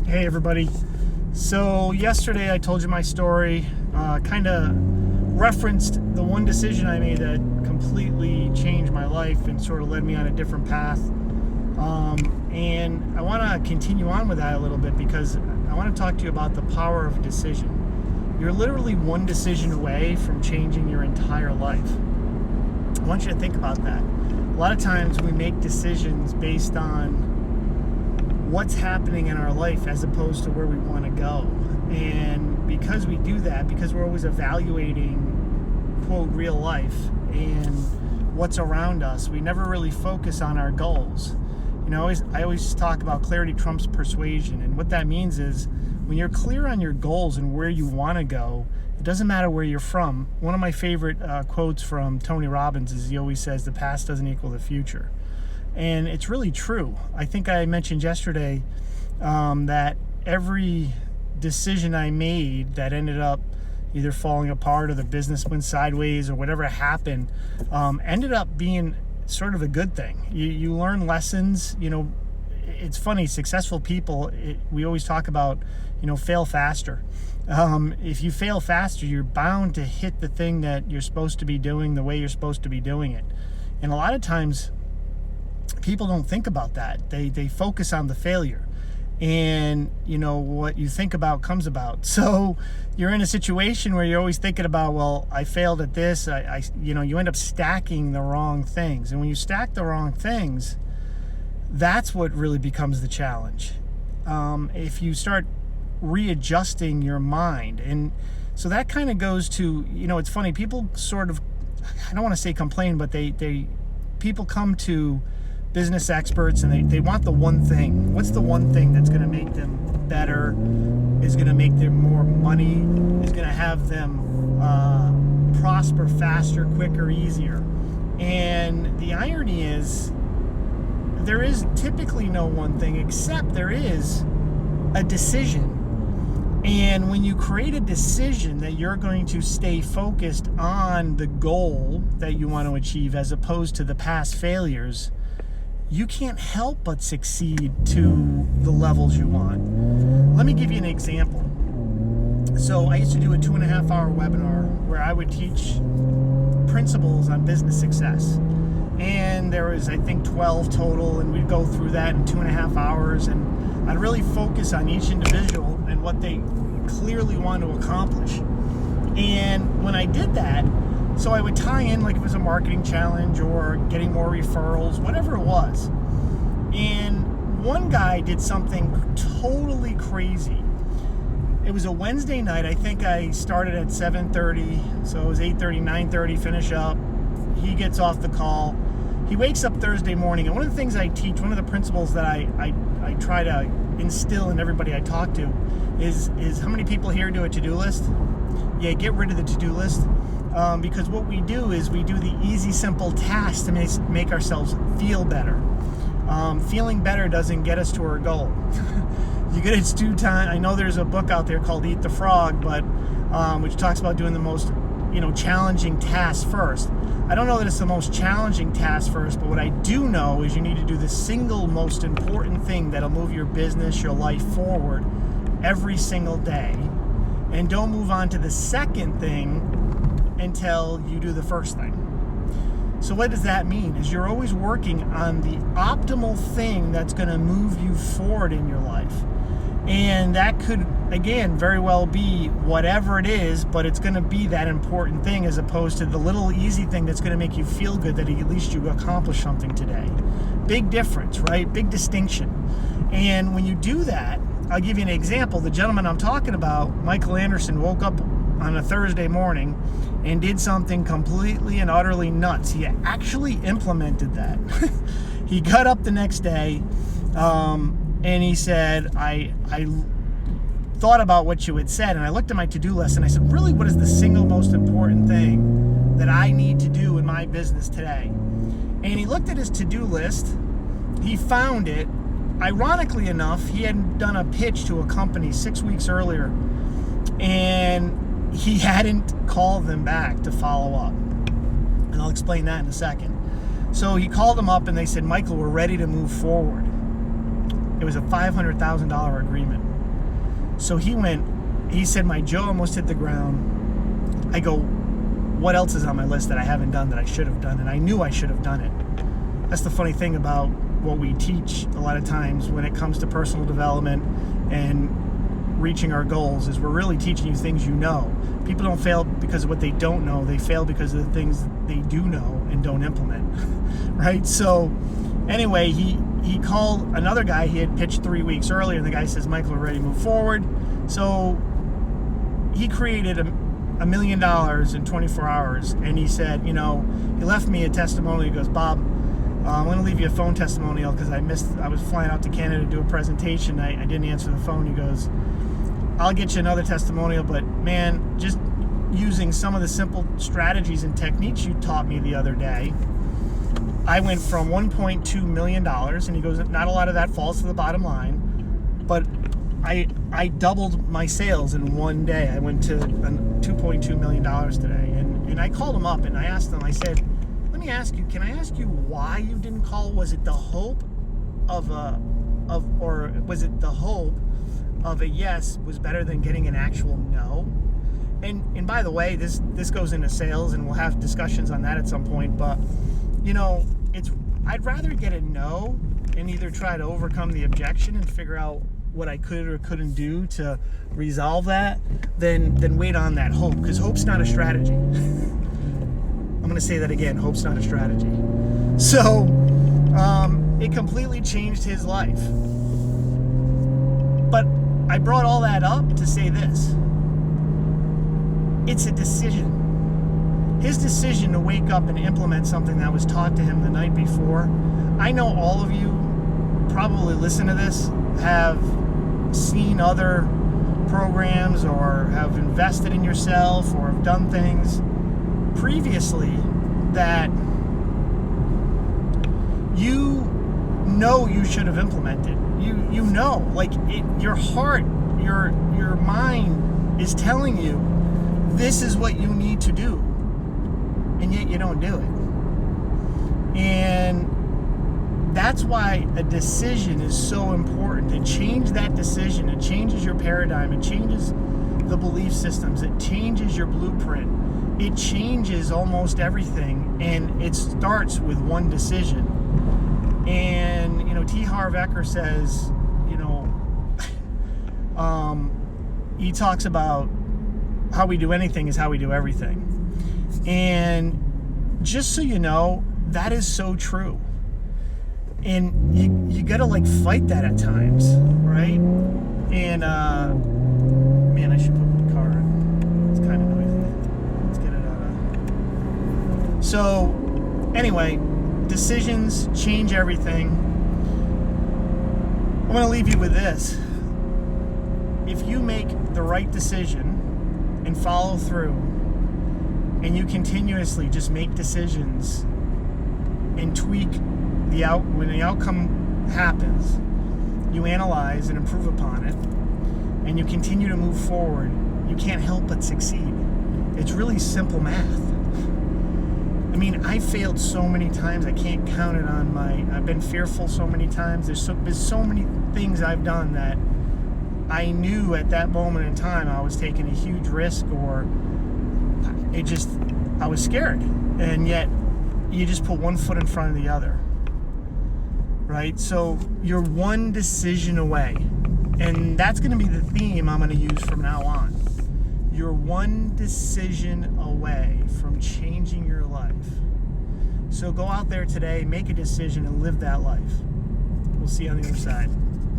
Hey everybody. So yesterday I told you my story, kind of referenced the one decision I made that completely changed my life and sort of led me on a different path. And I want to continue on with that a little bit because I want to talk to you about the power of decision. You're literally one decision away from changing your entire life. I want you to think about that. A lot of times we make decisions based on what's happening in our life as opposed to where we want to go. And because we do that, because we're always evaluating, quote, real life and what's around us, we never really focus on our goals. You know, I always talk about clarity trumps persuasion. And what that means is when you're clear on your goals and where you want to go, it doesn't matter where you're from. One of my favorite quotes from Tony Robbins is he always says, the past doesn't equal the future. And it's really true. I think I mentioned yesterday that every decision I made that ended up either falling apart or the business went sideways or whatever happened ended up being sort of a good thing. You learn lessons. You know, it's funny, successful people, we always talk about, fail faster. If you fail faster, you're bound to hit the thing that you're supposed to be doing the way you're supposed to be doing it. And a lot of times, people don't think about that. They focus on the failure, and what you think about comes about. So you're in a situation where you're always thinking about, well, I failed at this. You end up stacking the wrong things, and when you stack the wrong things, that's what really becomes the challenge. If you start readjusting your mind, and so that kind of goes to, it's funny. People sort of, I don't want to say complain, but people come to business experts and they want the one thing. What's the one thing that's going to make them better, is going to make them more money, is going to have them prosper faster, quicker, easier? And the irony is there is typically no one thing, except there is a decision. And when you create a decision that you're going to stay focused on the goal that you want to achieve as opposed to the past failures, you can't help but succeed to the levels you want. Let me give you an example. So I used to do a 2.5-hour webinar where I would teach principles on business success. And there was, I think, 12 total, and we'd go through that in 2.5 hours, and I'd really focus on each individual and what they clearly want to accomplish. And when I did that, so I would tie in, like, if it was a marketing challenge or getting more referrals, whatever it was. And one guy did something totally crazy. It was a Wednesday night. I think I started at 7:30, so it was 8:30, 9:30, finish up. He gets off the call. He wakes up Thursday morning, and one of the things I teach, one of the principles that I try to instill in everybody I talk to is how many people here do a to-do list? Yeah, get rid of the to-do list. Because what we do is we do the easy, simple tasks to make ourselves feel better. Feeling better doesn't get us to our goal. You get it to time. I know there's a book out there called Eat the Frog, but which talks about doing the most challenging tasks first. I don't know that it's the most challenging task first, but what I do know is you need to do the single most important thing that'll move your business, your life forward every single day. And don't move on to the second thing until you do the first thing. So what does that mean? Is you're always working on the optimal thing that's going to move you forward in your life. And that could, again, very well be whatever it is, but it's going to be that important thing as opposed to the little easy thing that's going to make you feel good that at least you accomplished something today. Big difference, right? Big distinction. And when you do that, I'll give you an example. The gentleman I'm talking about, Michael Anderson, woke up on a Thursday morning and did something completely and utterly nuts. He actually implemented that. He got up the next day and he said, I thought about what you had said, and I looked at my to-do list and I said, really, what is the single most important thing that I need to do in my business today? And he looked at his to-do list, he found it. Ironically enough, he had done a pitch to a company 6 weeks earlier, and he hadn't called them back to follow up. And I'll explain that in a second. So he called them up and they said, Michael, we're ready to move forward. It was a $500,000 agreement. So he said, my jaw almost hit the ground. I go, what else is on my list that I haven't done that I should have done? And I knew I should have done it. That's the funny thing about what we teach a lot of times when it comes to personal development and reaching our goals, is we're really teaching you things you know. People don't fail because of what they don't know. They fail because of the things they do know and don't implement. Right? So anyway, he called another guy he had pitched 3 weeks earlier, and the guy says, Michael, we're ready to move forward. So he created $1 million in 24 hours, and he said, he left me a testimonial. He goes, Bob, I'm going to leave you a phone testimonial because I was flying out to Canada to do a presentation. I didn't answer the phone. He goes, I'll get you another testimonial, but man, just using some of the simple strategies and techniques you taught me the other day, I went from $1.2 million, and he goes, not a lot of that falls to the bottom line, but I doubled my sales in one day. I went to $2.2 million today, and I called him up and I asked him, I said, let me ask you, can I ask you why you didn't call? Was it the hope or was it the hope of a yes was better than getting an actual no? And by the way, this goes into sales, and we'll have discussions on that at some point, but I'd rather get a no and either try to overcome the objection and figure out what I could or couldn't do to resolve that than wait on that hope, because hope's not a strategy. I'm going to say that again, hope's not a strategy. So it completely changed his life. But I brought all that up to say this. It's a decision. His decision to wake up and implement something that was taught to him the night before. I know all of you probably listen to this have seen other programs or have invested in yourself or have done things previously that you should have implemented. You know, like your heart, your mind is telling you this is what you need to do, and yet you don't do it. And that's why a decision is so important. To change that decision, it changes your paradigm, it changes the belief systems, it changes your blueprint, it changes almost everything, and it starts with one decision. And T. Harv Eker says, he talks about how we do anything is how we do everything. And just so you know, that is so true. And you gotta fight that at times, right? And man, I should put the car in. It's kind of noisy. Let's get it out of. So anyway, decisions change everything. I'm gonna leave you with this. If you make the right decision and follow through, and you continuously just make decisions and tweak when the outcome happens, you analyze and improve upon it, and you continue to move forward, you can't help but succeed. It's really simple math. I mean, I failed so many times, I can't count it on I've been fearful so many times. There's so many things I've done that I knew at that moment in time I was taking a huge risk, or I was scared. And yet you just put one foot in front of the other. Right? So you're one decision away. And that's going to be the theme I'm going to use from now on. You're one decision away from changing your life. So go out there today, make a decision, and live that life. We'll see you on the other side.